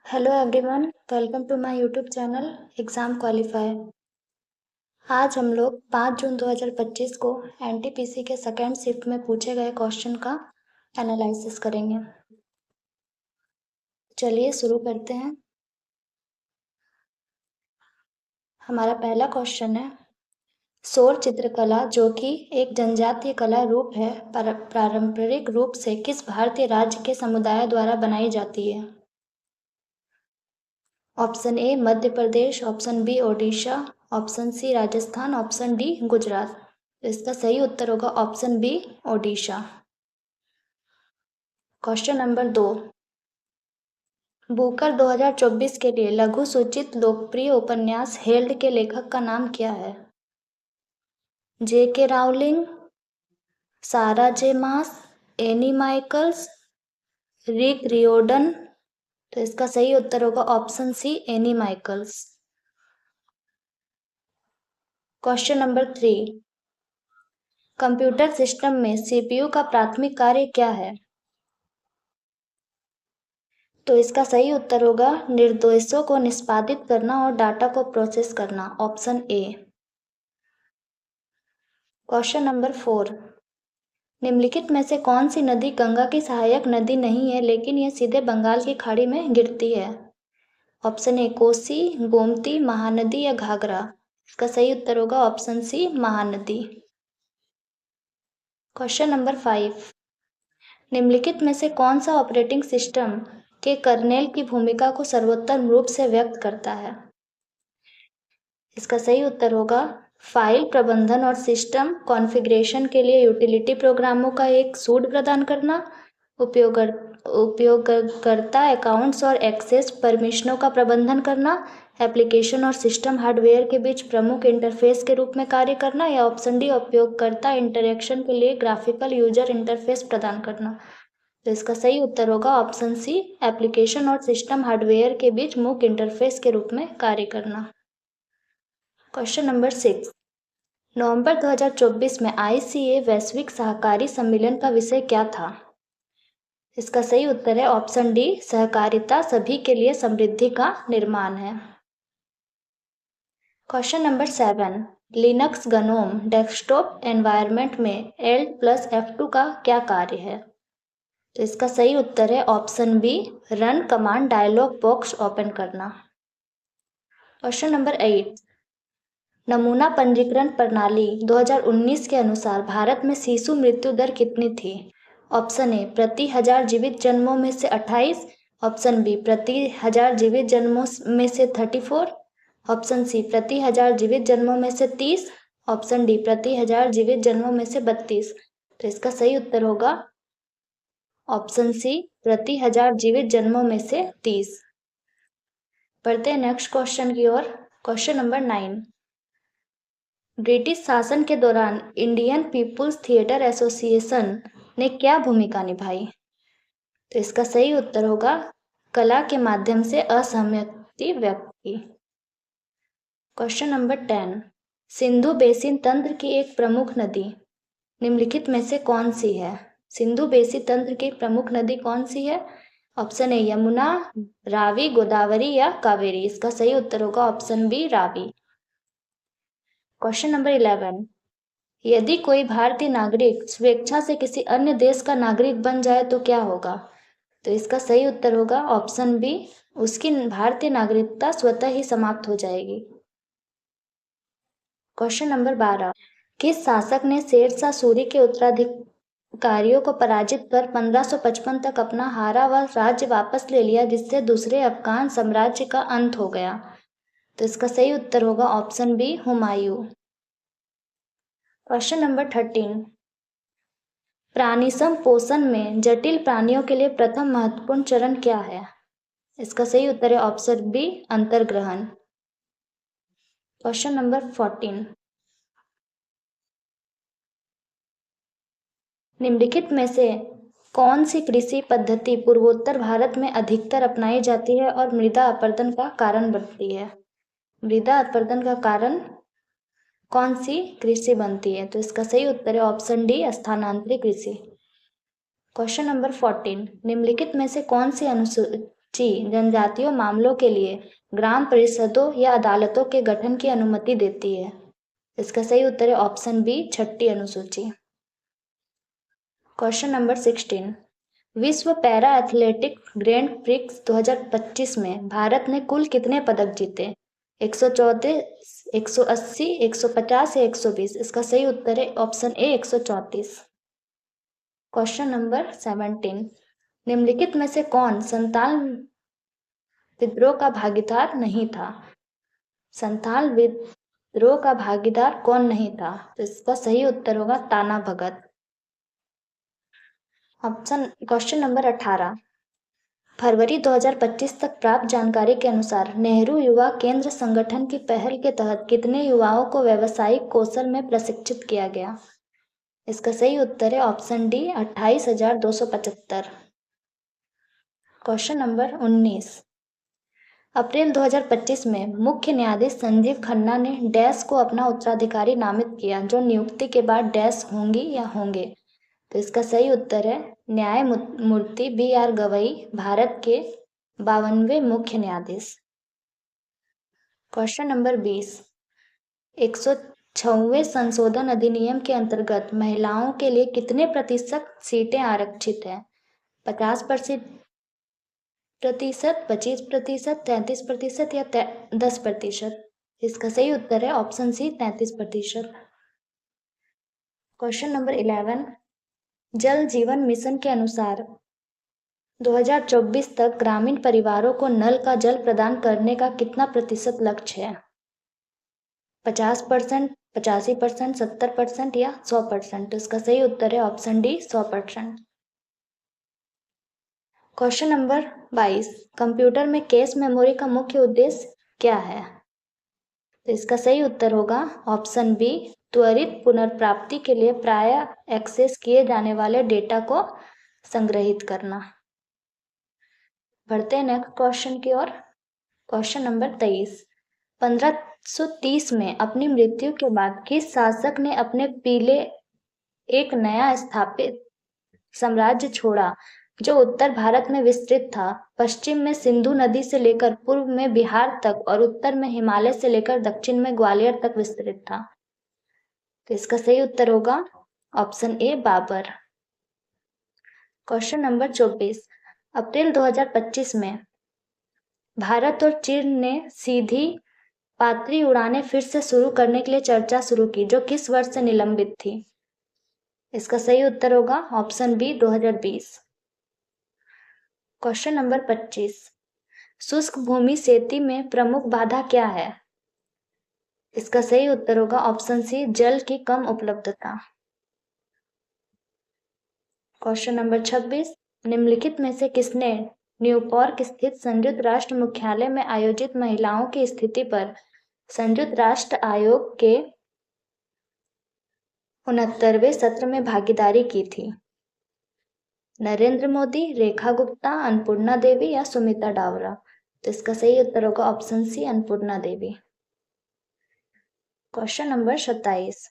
Hello everyone, welcome to my YouTube channel exam qualify. आज हम लोग 5 जून 2025 को एनटीपीसी के सेकेंड शिफ्ट में पूछे गए क्वेश्चन का एनालिसिस करेंगे। चलिए शुरू करते हैं। हमारा पहला क्वेश्चन है, सौर चित्रकला जो कि एक जनजातीय कला रूप है, पारंपरिक रूप से किस भारतीय राज्य के समुदाय द्वारा बनाई जाती है? Option A Madhya Pradesh, option B Odisha, option C Rajasthan, option D Gujarat. तो इसका सही उत्तर होगा option B Odisha. Question number 2, Booker 2024 के लिए लघु सूचित लोकप्रिय उपन्यास हेल्ड के लेखक का नाम क्या है? जे के रावलिंग, सारा जे मास, एनी माइकल्स, रिक रियोडन। तो इसका सही उत्तर होगा option C Annie Michaels. Question number 3, computer system में सीपीयू का प्राथमिक कार्य क्या है? तो इसका सही उत्तर होगा निर्देशों को निष्पादित करना और डाटा को प्रोसेस करना, ऑप्शन ए। क्वेश्चन नंबर 4, निम्नलिखित में से कौन सी नदी गंगा की सहायक नदी नहीं है लेकिन यह सीधे बंगाल की खाड़ी में गिरती है? ऑप्शन ए कोसी, गोमती, महानदी या घाघरा। इसका सही उत्तर होगा option C Mahanadi. Question number 5, निम्नलिखित में से कौन सा ऑपरेटिंग सिस्टम के कर्नेल की भूमिका को सर्वोत्तम रूप से व्यक्त करता है? इसका सही उत्तर होगा फाइल प्रबंधन और सिस्टम कॉन्फ़िगरेशन के लिए यूटिलिटी प्रोग्रामों का एक सूट प्रदान करना, उपयोगकर्ता अकाउंट्स और एक्सेस परमिशनों का प्रबंधन करना, एप्लीकेशन और सिस्टम हार्डवेयर के बीच प्रमुख इंटरफेस के रूप में कार्य करना, या ऑप्शन डी उपयोगकर्ता इंटरेक्शन के लिए ग्राफिकल यूजर इंटरफेस प्रदान करना। तो इसका सही उत्तर होगा ऑप्शन सी एप्लीकेशन और सिस्टम हार्डवेयर के बीच मुख्य इंटरफेस के रूप में कार्य करना। क्वेश्चन नंबर 6, नवंबर 2024 में आईसीए वैश्विक सहकारी सम्मेलन का विषय क्या था? इसका सही उत्तर है ऑप्शन डी सहकारिता सभी के लिए समृद्धि का निर्माण है। Question number 7, Linux GNOME desktop environment में L+F2 का क्या कार्य है? तो इसका सही उत्तर है option B run command dialog box open करना। क्वेश्चन नंबर 8, नमूना पंजीकरण प्रणाली 2019 के अनुसार भारत में शिशु मृत्यु दर कितनी थी? ऑप्शन ए प्रति 1000 जीवित जन्मों में से 28, ऑप्शन बी प्रति 1000 जीवित जन्मों में से 34, ऑप्शन सी प्रति 1000 जीवित जन्मों में से 30, ऑप्शन डी प्रति 1000 जीवित जन्मों में से 32। तो इसका सही उत्तर होगा ऑप्शन सी प्रति 1000 जीवित जन्मों में से 30। बढ़ते हैं नेक्स्ट क्वेश्चन की ओर। क्वेश्चन नंबर 9, ब्रिटिश शासन के दौरान इंडियन पीपुल्स थिएटर एसोसिएशन ने क्या भूमिका निभाई? तो इसका सही उत्तर होगा कला के माध्यम से असहमति व्यक्त की। क्वेश्चन नंबर 10, सिंधु बेसिन तंत्र की एक प्रमुख नदी निम्नलिखित में से कौन सी है? सिंधु बेसिन तंत्र की प्रमुख नदी कौन सी है? ऑप्शन ए यमुना, रावी, गोदावरी या कावेरी। इसका सही उत्तर होगा option B Ravi. Question number 11, यदि कोई भारतीय नागरिक स्वेच्छा से किसी अन्य देश का नागरिक बन जाए तो क्या होगा? तो इसका सही उत्तर होगा ऑप्शन बी उसकी भारतीय नागरिकता स्वतः ही समाप्त हो जाएगी। क्वेश्चन नंबर 12, किस शासक ने शेरशाह सूरी के उत्तराधिकारियों को पराजित कर 1555 तक अपना हारा हुआ राज्य वापस ले लिया, जिससे दूसरे अफगान साम्राज्य का अंत हो गया? तो इसका सही उत्तर होगा option B Humayun. Question number 13, प्राणी संपोषण में जटिल प्राणियों के लिए प्रथम महत्वपूर्ण चरण क्या है? इसका सही उत्तर है ऑप्शन बी अंतर्ग्रहण। क्वेश्चन नंबर 14, निम्नलिखित में से कौन सी कृषि पद्धति पूर्वोत्तर भारत में अधिकतर अपनाई जाती है और मृदा अपरदन का कारण बनती है? मृदा अपरदन का कारण कौन सी कृषि बनती है? तो इसका सही उत्तर है ऑप्शन डी स्थानांतरित कृषि। क्वेश्चन नंबर 14, निम्नलिखित में से कौन सी ची जनजातीय मामलों के लिए ग्राम परिषदों या अदालतों के गठन की अनुमति देती है? इसका सही उत्तर है ऑप्शन बी, छठी अनुसूची। क्वेश्चन नंबर 16, विश्व पैरा एथलेटिक ग्रैंड प्रिक्स 2025 में भारत ने कुल कितने पदक जीते? 134, 180, 150 या 120? इसका सही उत्तर है ऑप्शन ए, 134। क्वेश्चन नंबर 17, निम्नलिखित में से कौन संताल विद्रोह का भागीदार नहीं था? संताल विद्रोह का भागीदार कौन नहीं था? तो इसका सही उत्तर होगा ताना भगत। क्वेश्चन नंबर 18, फरवरी 2025 तक प्राप्त जानकारी के अनुसार नेहरू युवा केंद्र संगठन की पहल के तहत कितने युवाओं को व्यावसायिक कौशल में प्रशिक्षित किया गया? इसका सही उत्तर है ऑप्शन डी, 28,275। क्वेश्चन नंबर 19, अप्रैल 2025 में मुख्य न्यायाधीश संजीव खन्ना ने डैश को अपना उत्तराधिकारी नामित किया जो नियुक्ति के बाद डैश होंगी या होंगे? तो इसका सही उत्तर है न्यायमूर्ति BR गवई, भारत के 52वें मुख्य न्यायाधीश। क्वेश्चन नंबर 20, 106वें संशोधन अधिनियम के अंतर्गत महिलाओं के लिए कितने प्रतिशत सीटें आरक्षित हैं? 50%, 25%, 33% या 10%? इसका सही उत्तर है ऑप्शन सी, 33%। क्वेश्चन नंबर 11, जल जीवन मिशन के अनुसार 2024 तक ग्रामीण परिवारों को नल का जल प्रदान करने का कितना प्रतिशत लक्ष्य है? 50%, 85%, 70% या 100%? इसका सही उत्तर है option D, 100%। Question number 22, computer में कैश मेमोरी का मुख्य उद्देश्य क्या है? तो इसका सही उत्तर होगा ऑप्शन बी, त्वरित पुनर्प्राप्ति के लिए प्रायः एक्सेस किए जाने वाले डेटा को संग्रहित करना। बढ़ते हैं नेक्स्ट क्वेश्चन की ओर। क्वेश्चन नंबर 23, 1530 में अपनी मृत्यु के बाद किस शासक ने अपने पीले एक नया स्थापित साम्राज्य छोड़ा जो उत्तर भारत में विस्तृत था, पश्चिम में सिंधु नदी से लेकर पूर्व में बिहार तक और उत्तर में हिमालय से लेकर दक्षिण में ग्वालियर तक विस्तृत था? तो इसका सही उत्तर होगा option A, Babar. Question number 24, अप्रैल 2025 में भारत और चीन ने सीधी पात्री उड़ानें फिर से शुरू करने के लिए चर्चा शुरू की जो किस वर्ष से निलंबित थी? इसका सही उत्तर होगा ऑप्शन बी, 2020। क्वेश्चन नंबर 25, शुष्क भूमि खेती में प्रमुख बाधा क्या है? इसका सही उत्तर होगा ऑप्शन सी, जल की कम उपलब्धता। क्वेश्चन नंबर 26, निम्नलिखित में से किसने न्यूयॉर्क स्थित संयुक्त राष्ट्र मुख्यालय में आयोजित महिलाओं की स्थिति पर संयुक्त राष्ट्र आयोग के 69वें सत्र में भागीदारी की थी? नरेंद्र मोदी, रेखा गुप्ता, अन्नपूर्णा देवी या सुमित्रा डावरा? तो इसका सही उत्तर होगा ऑप्शन सी, अन्नपूर्णा देवी। क्वेश्चन नंबर 27,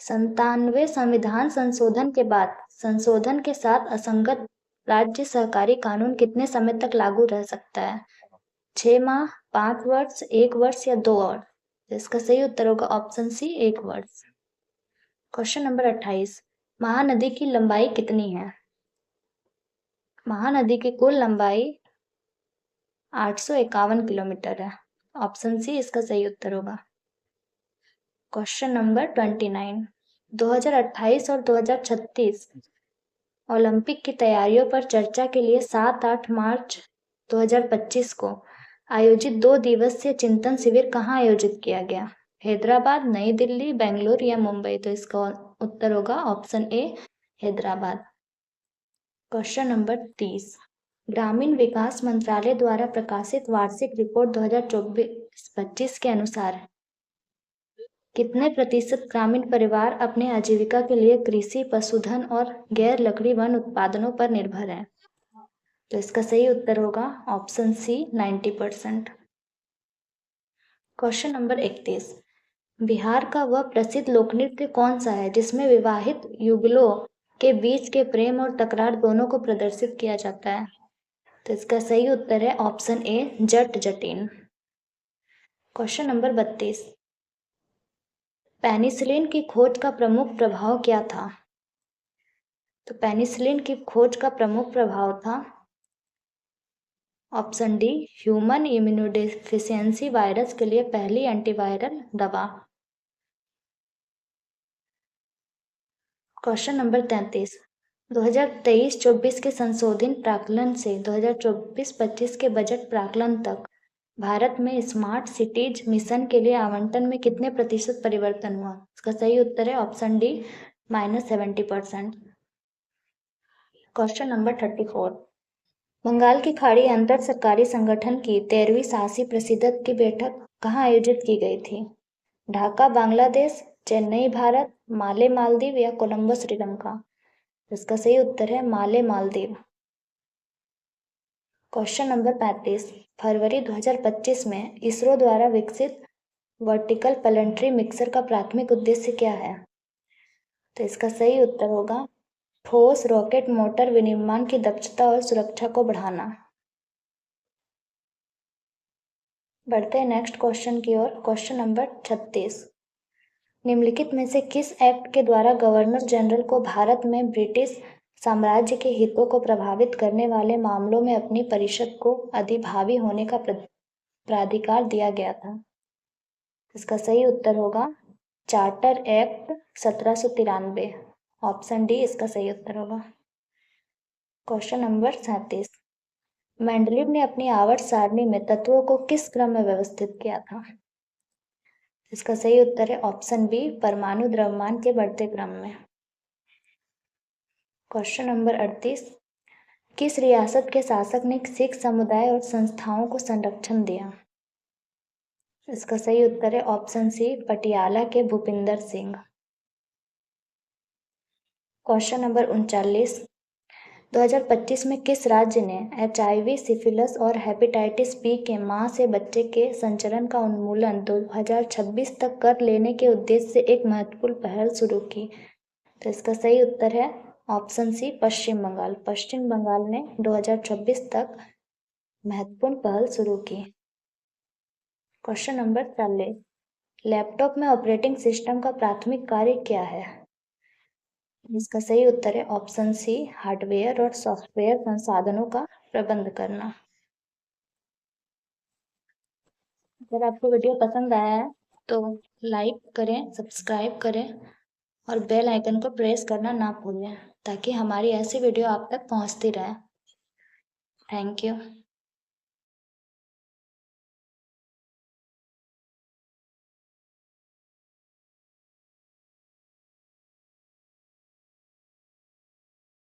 97वें संविधान संशोधन के बाद संशोधन के साथ असंगत राज्य सहकारी कानून कितने समय तक लागू रह सकता है? 6 माह, 5 वर्ष, 1 वर्ष या 2 वर्ष? इसका सही उत्तर होगा ऑप्शन सी, 1 वर्ष। क्वेश्चन नंबर 28, महानदी की लंबाई कितनी है? महानदी की कुल लंबाई 851 किलोमीटर है। ऑप्शन सी इसका सही उत्तर होगा। क्वेश्चन नंबर 29, 2028 और 2036 ओलंपिक की तैयारियों पर चर्चा के लिए 7-8 मार्च 2025 को आयोजित 2 दिवसीय चिंतन शिविर कहाँ आयोजित किया गया? हैदराबाद, नई दिल्ली, बेंगलुरु या मुंबई? तो इसका उत्तर होगा ऑप्शन ए, हैदराबाद। क्वेश्चन नंबर 30, ग्रामीण विकास मंत्रालय द्वारा प्रकाशित वार्षिक रिपोर्ट 2024-25 के अनुसार कितने प्रतिशत ग्रामीण परिवार अपने आजीविका के लिए कृषि, पशुधन और गैर लकड़ी वन उत्पादनों पर निर्भर हैं? तो इसका सही उत्तर होगा option C, 90%। Question number 31, Bihar का वह प्रसिद्ध लोक नृत्य कौन सा है जिसमें विवाहित युगलों के बीच के प्रेम और तकरार दोनों को प्रदर्शित किया जाता है? तो इसका सही उत्तर है option A, Jat Jatin. Question number 32, penicillin की खोज का प्रमुख प्रभाव क्या था? तो पेनिसिलिन की खोज का प्रमुख प्रभाव था option D, human immunodeficiency virus के लिए पहली एंटीवायरल दवा। क्वेश्चन नंबर 33, 2023-24 के संशोधित प्राक्कलन से 2024-25 के बजट प्राक्कलन तक भारत में स्मार्ट सिटीज मिशन के लिए आवंटन में कितने प्रतिशत परिवर्तन हुआ? इसका सही उत्तर है option D, -70%। Question number 34, Bengal की खाड़ी अंतर सरकारी संगठन की 13वीं शासी परिषद की बैठक कहाँ आयोजित की गई थी? ढाका बांग्लादेश, चेन्नई भारत, माले मालदीव या कोलंबो श्रीलंका? इसका सही उत्तर है माले मालदीव। क्वेश्चन नंबर 35, फरवरी 2025 में इसरो द्वारा विकसित वर्टिकल प्लानेटरी मिक्सर का प्राथमिक उद्देश्य क्या है? तो इसका सही उत्तर होगा ठोस रॉकेट मोटर विनिर्माण की दक्षता और सुरक्षा को बढ़ाना। बढ़ते हैं नेक्स्ट क्वेश्चन की ओर। क्वेश्चन नंबर 36, निम्नलिखित में से किस एक्ट के द्वारा गवर्नर जनरल को भारत में ब्रिटिश साम्राज्य के हितों को प्रभावित करने वाले मामलों में अपनी परिषद को अधिभावी होने का प्राधिकार दिया गया था? इसका सही उत्तर होगा चार्टर एक्ट 1793। ऑप्शन डी इसका सही उत्तर होगा। क्वेश्चन नंबर 37, मेंडलीव ने अपनी आवर्त सारणी में तत्वों को किस क्रम में व्यवस्थित किया था? इसका सही उत्तर है ऑप्शन बी, परमाणु द्रव्यमान के बढ़ते क्रम में। क्वेश्चन नंबर 38, किस रियासत के शासक ने सिख समुदाय और संस्थाओं को संरक्षण दिया? इसका सही उत्तर है ऑप्शन सी, पटियाला के भूपिंदर सिंह। क्वेश्चन नंबर 39, 2025 में किस राज्य ने HIV, सिफिलिस और हेपेटाइटिस बी के मां से बच्चे के संचरण का उन्मूलन 2026 तक कर लेने के उद्देश्य से एक महत्वपूर्ण पहल शुरू की? तो इसका सही उत्तर है ऑप्शन सी, पश्चिम बंगाल। पश्चिम बंगाल ने 2026 तक महत्वपूर्ण पहल शुरू की। क्वेश्चन नंबर 40, लैपटॉप में ऑपरेटिंग सिस्टम का प्राथमिक कार्य क्या है? इसका सही उत्तर है ऑप्शन सी, हार्डवेयर और सॉफ्टवेयर संसाधनों का प्रबंध करना। अगर आपको वीडियो पसंद आया है तो लाइक करें, सब्सक्राइब करें और बेल आइकन को प्रेस करना ना भूलें ताकि हमारी ऐसी वीडियो आप तक पहुंचती रहे। Thank you.